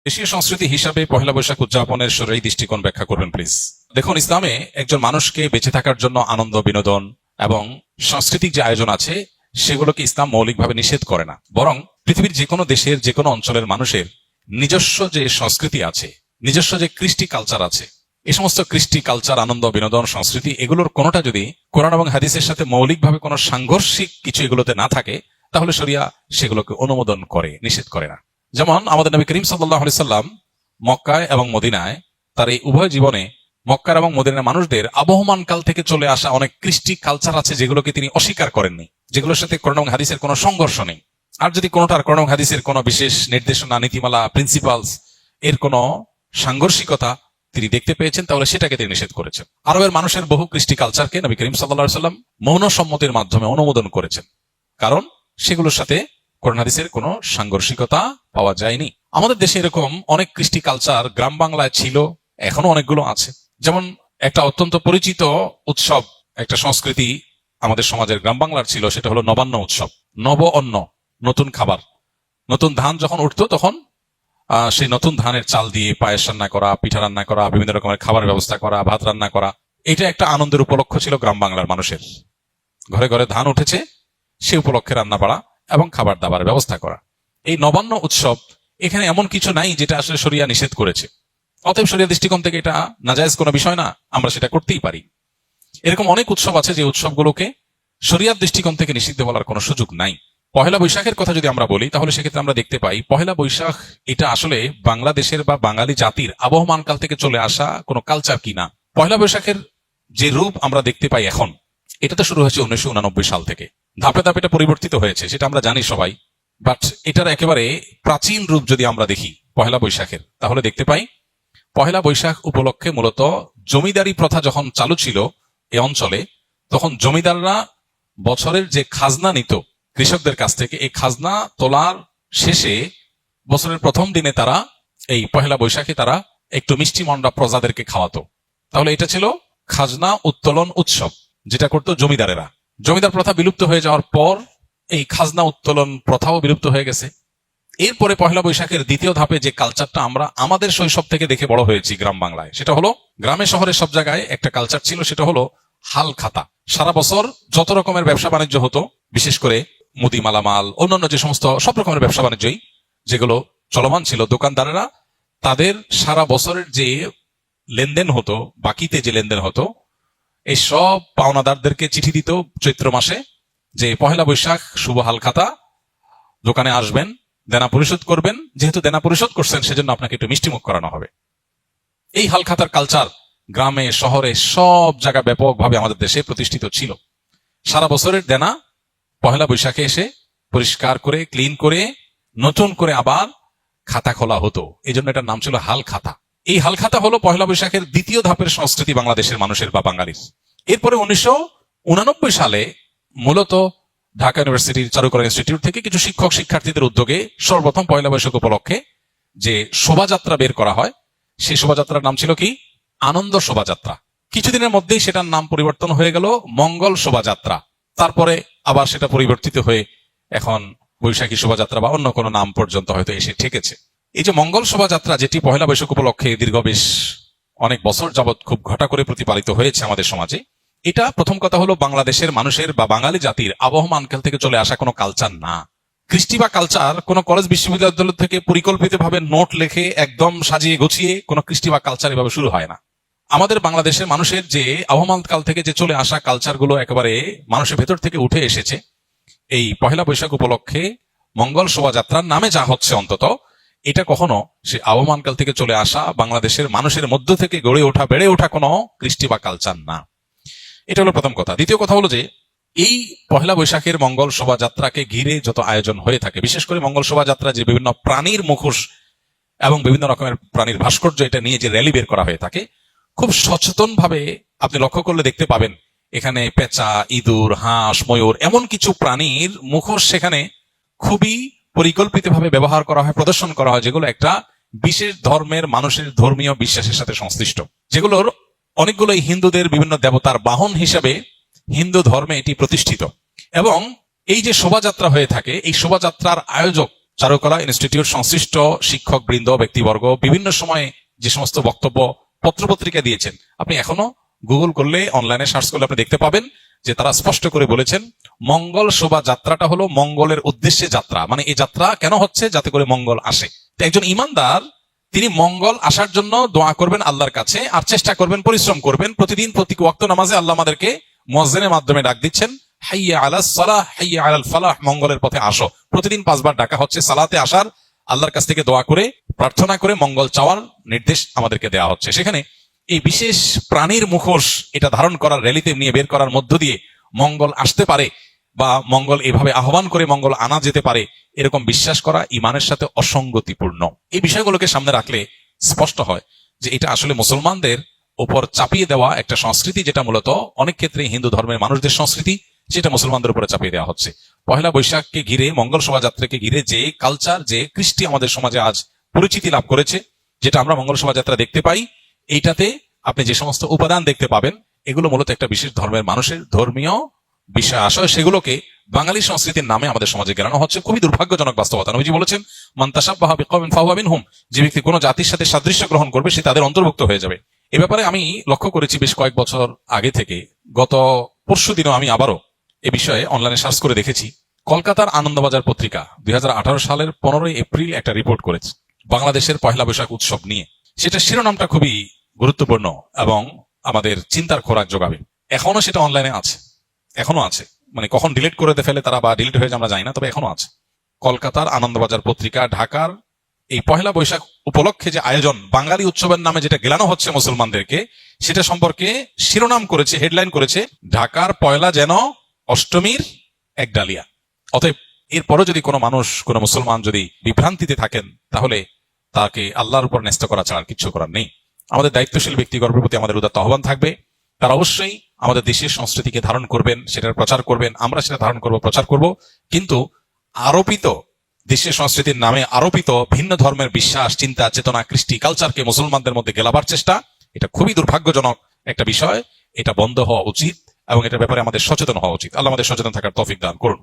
দেশীয় সংস্কৃতি হিসাবে পহেলা বৈশাখ উদযাপনের এই দৃষ্টিকোণ ব্যাখ্যা করবেন প্লিজ। দেখুন, ইসলামে একজন মানুষকে বেঁচে থাকার জন্য আনন্দ, বিনোদন এবং সাংস্কৃতিক যে আয়োজন আছে সেগুলোকে ইসলাম মৌলিকভাবে নিষেধ করে না, বরং পৃথিবীর যে কোনো দেশের যে কোনো অঞ্চলের মানুষের নিজস্ব যে সংস্কৃতি আছে, নিজস্ব যে কৃষ্টি কালচার আছে, এই সমস্ত কৃষ্টি কালচার, আনন্দ, বিনোদন, সংস্কৃতি এগুলোর কোনোটা যদি কোরআন এবং হাদিসের সাথে মৌলিকভাবে কোনো সাংঘর্ষিক কিছু এগুলোতে না থাকে, তাহলে শরিয়া সেগুলোকে অনুমোদন করে, নিষেধ করে না। যেমন আমাদের নবী করিম সাল্লাল্লাহু আলাইহি সাল্লাম মক্কায় এবং মদিনায় তার এই উভয় জীবনে মক্কার এবং মদিনার মানুষদের আবহমান কাল থেকে চলে আসা অনেক কৃষ্টি কালচার আছে যেগুলোকে তিনি অস্বীকার করেননি, যেগুলোর সাথে কোরআন এবং হাদিসের কোনো সংঘর্ষ নেই। আর যদি কোনোটার কোরআন এবং হাদিসের কোনো বিশেষ নির্দেশনা, নীতিমালা, প্রিন্সিপালস এর কোনো সাংঘর্ষিকতা তিনি দেখতে পেয়েছেন, তাহলে সেটাকে তিনি নিষেধ করেছেন। আরবের মানুষের বহু কৃষ্টি কালচারকে নবী করিম সাল্লাল্লাহু আলাইহি সাল্লাম মৌন সম্মতির মাধ্যমে অনুমোদন করেছেন, কারণ সেগুলোর সাথে কোরআন হাদিসের কোনো সাংঘর্ষিকতা পাওয়া যায়নি। আমাদের দেশে এরকম অনেক কৃষ্টি কালচার গ্রাম বাংলায় ছিল, এখনো অনেকগুলো আছে। যেমন একটা অত্যন্ত পরিচিত উৎসব, একটা সংস্কৃতি আমাদের সমাজের গ্রাম বাংলার ছিল, সেটা হলো নবান্ন উৎসব। নব অন্ন, নতুন খাবার, নতুন ধান যখন উঠতো তখন সেই নতুন ধানের চাল দিয়ে পায়েস রান্না করা, পিঠা রান্না করা, বিভিন্ন রকমের খাবারের ব্যবস্থা করা, ভাত রান্না করা, এটা একটা আনন্দের উপলক্ষ ছিল গ্রাম বাংলার মানুষের। ঘরে ঘরে ধান উঠেছে, সে উপলক্ষে রান্না বাড়া এবং খাবার দাবার ব্যবস্থা করা। এই নবান্ন উৎসব এখানে এমন কিছু নাই যেটা আসলে শরিয়া নিষেধ করেছে, অতএব শরিয়া দৃষ্টিকোণ থেকে এটা নাজায়েজ কোনো বিষয় না, আমরা সেটা করতেই পারি। এরকম অনেক উৎসব আছে যে উৎসবগুলোকে শরিয়ার দৃষ্টিকোণ থেকে নিষিদ্ধ বলার কোনো সুযোগ নাই। পহেলা বৈশাখের কথা যদি আমরা বলি, তাহলে সেক্ষেত্রে আমরা দেখতে পাই পহেলা বৈশাখ এটা আসলে বাংলাদেশের বা বাঙালি জাতির আবহমান কাল থেকে চলে আসা কোনো কালচার কিনা। পহেলা বৈশাখের যে রূপ আমরা দেখতে পাই এখন, এটা তো শুরু হয়েছে 1989 সাল থেকে। ধাপে ধাপে এটা পরিবর্তিত হয়েছে, সেটা আমরা জানি সবাই। বাট এটার একেবারে প্রাচীন রূপ যদি আমরা দেখি পহেলা বৈশাখের, তাহলে দেখতে পাই পহেলা বৈশাখ উপলক্ষে মূলত জমিদারি প্রথা যখন চালু ছিল এই অঞ্চলে, তখন জমিদাররা বছরের যে খাজনা নিত কৃষকদের কাছ থেকে, এই খাজনা তোলার শেষে বছরের প্রথম দিনে তারা এই পহেলা বৈশাখে তারা একটু মিষ্টি মন্ডা প্রজাদেরকে খাওয়াতো। তাহলে এটা ছিল খাজনা উত্তোলন উৎসব, যেটা করতো জমিদারেরা। জমিদার প্রথা বিলুপ্ত হয়ে যাওয়ার পর এই খাজনা উত্তোলন প্রথাও বিলুপ্ত হয়ে গেছে। এরপরে পহেলা বৈশাখের দ্বিতীয় ধাপে যে কালচারটা আমরা আমাদের শৈশব থেকে দেখে বড় হয়েছি গ্রাম বাংলায়, সেটা হলো গ্রামে শহরে সব জায়গায় একটা কালচার ছিল, সেটা হলো হাল খাতা। সারা বছর যত রকমের ব্যবসা বাণিজ্য হতো, বিশেষ করে মুদি মালামাল, অন্যান্য যে সমস্ত সব রকমের ব্যবসা বাণিজ্যই যেগুলো চলমান ছিল, দোকানদারেরা তাদের সারা বছরের যে লেনদেন হতো, বাকিতে যে লেনদেন হতো, এই সব পাওনাদারদেরকে চিঠি দিত চৈত্র মাসে যে পহেলা বৈশাখ শুভ হাল খাতা, দোকানে আসবেন, দেনা পরিশোধ করবেন, যেহেতু দেনা পরিশোধ করছেন সেজন্য আপনাকে একটু মিষ্টিমুখ করানো হবে। এই হাল খাতার কালচার গ্রামে শহরে সব জায়গায় ব্যাপকভাবে আমাদের দেশে প্রতিষ্ঠিত ছিল। সারা বছরের দেনা পহেলা বৈশাখে এসে পরিষ্কার করে, ক্লিন করে, নতুন করে আবার খাতা খোলা হতো। এই জন্য এটার নাম ছিল হাল খাতা। এই হাল খাতা হলো পহেলা বৈশাখের দ্বিতীয় ধাপের সংস্কৃতি বাংলাদেশের মানুষের বা বাঙালির। এরপরে 1989 সালে মূলত ঢাকা ইউনিভার্সিটির চারুকলা ইনস্টিটিউট থেকে কিছু শিক্ষক শিক্ষার্থীদের উদ্যোগে সর্বপ্রথম পয়লা বৈশাখ উপলক্ষে যে শোভাযাত্রা বের করা হয়, সেই শোভাযাত্রার নাম ছিল কি? আনন্দ শোভাযাত্রা। কিছুদিনের মধ্যেই সেটার নাম পরিবর্তন হয়ে গেল মঙ্গল শোভাযাত্রা। তারপরে আবার সেটা পরিবর্তিত হয়ে এখন বৈশাখী শোভাযাত্রা বা অন্য কোনো নাম পর্যন্ত হয়তো এসে ঠেকেছে। এই যে মঙ্গল শোভাযাত্রা, যেটি পহেলা বৈশাখ উপলক্ষে দীর্ঘ বেশ অনেক বছর যাবৎ খুব ঘটা করে প্রতিপালিত হয়েছে আমাদের সমাজে, এটা প্রথম কথা হলো বাংলাদেশের মানুষের বা বাঙালি জাতির আবহমান কাল থেকে চলে আসা কোনো কালচার না। কৃষ্টি বা কালচার কোনো কলেজ বিশ্ববিদ্যালয় থেকে পরিকল্পিতভাবে নোট লেখে একদম সাজিয়ে গুছিয়ে কোনো কৃষ্টি বা কালচার এভাবে শুরু হয় না। আমাদের বাংলাদেশের মানুষের যে আবহমান কাল থেকে যে চলে আসা কালচারগুলো একেবারে মানুষের ভেতর থেকে উঠে এসেছে, এই পহেলা বৈশাখ উপলক্ষে মঙ্গল শোভাযাত্রার নামে যা হচ্ছে, অন্তত এটা কখনো সে আবহমান কাল থেকে চলে আসা বাংলাদেশের মানুষের মধ্য থেকে গড়ে ওঠা, বেড়ে ওঠা কোনো কৃষ্টি বা কালচার না। এটা হলো প্রথম কথা। দ্বিতীয় কথা হলো যে এই পহেলা বৈশাখের মঙ্গল শোভাযাত্রাকে ঘিরে যত আয়োজন হয়ে থাকে, বিশেষ করে মঙ্গল শোভাযাত্রা যে বিভিন্ন প্রাণীর মুখোশ এবং বিভিন্ন রকমের প্রাণীর ভাস্কর্য এটা নিয়ে যে র্যালি বের করা হয়ে থাকে, খুব সচেতন ভাবে আপনি লক্ষ্য করলে দেখতে পাবেন এখানে পেঁচা, ইঁদুর, হাঁস, ময়ূর এমন কিছু প্রাণীর মুখোশ সেখানে খুবই পরিকল্পিতভাবে ব্যবহার করা হয়, প্রদর্শন করা হয়, যেগুলো একটা বিশেষ ধর্মের মানুষের ধর্মীয় বিশ্বাসের সাথে সংশ্লিষ্ট, যেগুলোর অনেকগুলোই হিন্দুদের বিভিন্ন দেবতার বাহন হিসেবে হিন্দু ধর্মে এটি প্রতিষ্ঠিত। এবং এই যে শোভাযাত্রা হয়ে থাকে, এই শোভাযাত্রার আয়োজক চারুকলা ইনস্টিটিউট সংশ্লিষ্ট শিক্ষক বৃন্দ ব্যক্তিবর্গ বিভিন্ন সময়ে যে সমস্ত বক্তব্য পত্রপত্রিকা দিয়েছেন, আপনি এখনো গুগল করলে, অনলাইনে সার্চ করলে আপনি দেখতে পাবেন যে তারা স্পষ্ট করে বলেছেন মঙ্গল শোভা যাত্রাটা হলো মঙ্গলের উদ্দেশ্যে যাত্রা। মানে এই যাত্রা কেন হচ্ছে? যাতে করে মঙ্গল আসে। তো একজন ইমানদার তিনি মঙ্গল আসার জন্য দোয়া করবেন আল্লাহর কাছে, আর চেষ্টা করবেন, পরিশ্রম করবেন। প্রতিদিন প্রতি ওয়াক্ত নামাজে আল্লাহ আমাদেরকে মুয়াজ্জিনের মাধ্যমে ডাক দিচ্ছেন, হাইয়া আলাস সালাহ হাইয়া আলাল ফালাহ, মঙ্গলের পথে আসো। প্রতিদিন 5 বার ডাকা হচ্ছে। সালাতে আসার, আল্লাহর কাছ থেকে দোয়া করে প্রার্থনা করে মঙ্গল চাওয়ার নির্দেশ আমাদেরকে দেওয়া হচ্ছে। সেখানে এই বিশেষ প্রাণীর মুখোশ এটা ধারণ করার, র্যালিতে নিয়ে বের করার মধ্য দিয়ে মঙ্গল আসতে পারে বা মঙ্গল এভাবে আহ্বান করে মঙ্গল আনা যেতে পারে, এরকম বিশ্বাস করা ইমানের সাথে অসঙ্গতিপূর্ণ। এই বিষয়গুলোকে সামনে রাখলে স্পষ্ট হয় যে এটা আসলে মুসলমানদের উপর চাপিয়ে দেওয়া একটা সংস্কৃতি, যেটা মূলত অনেক ক্ষেত্রে হিন্দু ধর্মের মানুষদের সংস্কৃতি, সেটা মুসলমানদের উপরে চাপিয়ে দেওয়া হচ্ছে। পহেলা বৈশাখকে ঘিরে, মঙ্গল শোভাযাত্রাকে ঘিরে যে কালচার, যে কৃষ্টি আমাদের সমাজে আজ পরিচিতি লাভ করেছে, যেটা আমরা মঙ্গল শোভাযাত্রা দেখতে পাই, এইটাতে আপনি যে সমস্ত উপাদান দেখতে পাবেন, এগুলো মূলত একটা বিশেষ ধর্মের মানুষের ধর্মীয় বিষয় আশয়, সেগুলোকে বাঙালি সংস্কৃতির নামে আমাদের সমাজে গেলানো হচ্ছে। খুবই দুর্ভাগ্যজনক বাস্তবতা। নবীজি বলেছেন, মান তাশাব্বাহা বিকওমিন ফাহুয়া মিনহুম, যে ব্যক্তি কোনো জাতির সাথে সাদৃশ্য গ্রহণ করবে সে তাদের অন্তর্ভুক্ত হয়ে যাবে। এ ব্যাপারে আমি লক্ষ্য করেছি বেশ কয়েক বছর আগে থেকে। গত পরশু দিনও আমি আবারও এ বিষয়ে অনলাইনে সার্চ করে দেখেছি। কলকাতার আনন্দবাজার পত্রিকা 2018 সালের 15 এপ্রিল একটা রিপোর্ট করেছে বাংলাদেশের পহেলা বৈশাখ উৎসব নিয়ে। সেটা শিরোনামটা খুবই গুরুত্বপূর্ণ এবং আমাদের চিন্তার খোরাক যোগাবে। এখনো সেটা অনলাইনে আছে, এখনো আছে। মানে কখন ডিলিট করে ফেলে তারা বা ডিলিট হয়ে যায় আমরা জানি না, তবে এখনো আছে। কলকাতার আনন্দবাজার পত্রিকা ঢাকার এই পহেলা বৈশাখ উপলক্ষে যে আয়োজন, বাঙালি উৎসবের নামে যেটা গেলানো হচ্ছে মুসলমানদেরকে, সেটা সম্পর্কে শিরোনাম করেছে, হেডলাইন করেছে, ঢাকার পয়লা যেন অষ্টমীর এক ডালিয়া। অতএব এরপরও যদি কোনো মানুষ, কোনো মুসলমান যদি বিভ্রান্তিতে থাকেন, তাহলে তাকে আল্লাহর উপর ন্যস্ত করা ছাড়া কিছু করার নেই। আমাদের দায়িত্বশীল ব্যক্তিগণের প্রতি আমাদের উদাত্ত আহ্বান থাকবে, তারা অবশ্যই আমাদের দেশের সংস্কৃতিকে ধারণ করবেন, সেটার প্রচার করবেন, আমরা সেটা ধারণ করব, প্রচার করব। কিন্তু আরোপিত দেশের সংস্কৃতির নামে আরোপিত ভিন্ন ধর্মের বিশ্বাস, চিন্তা, চেতনা, কৃষ্টি, কালচারকে মুসলমানদের মধ্যে গেলাবার চেষ্টা, এটা খুবই দুর্ভাগ্যজনক একটা বিষয়। এটা বন্ধ হওয়া উচিত এবং এটার ব্যাপারে আমাদের সচেতন হওয়া উচিত। আল্লাহ আমাদের সচেতন থাকার তৌফিক দান করুন।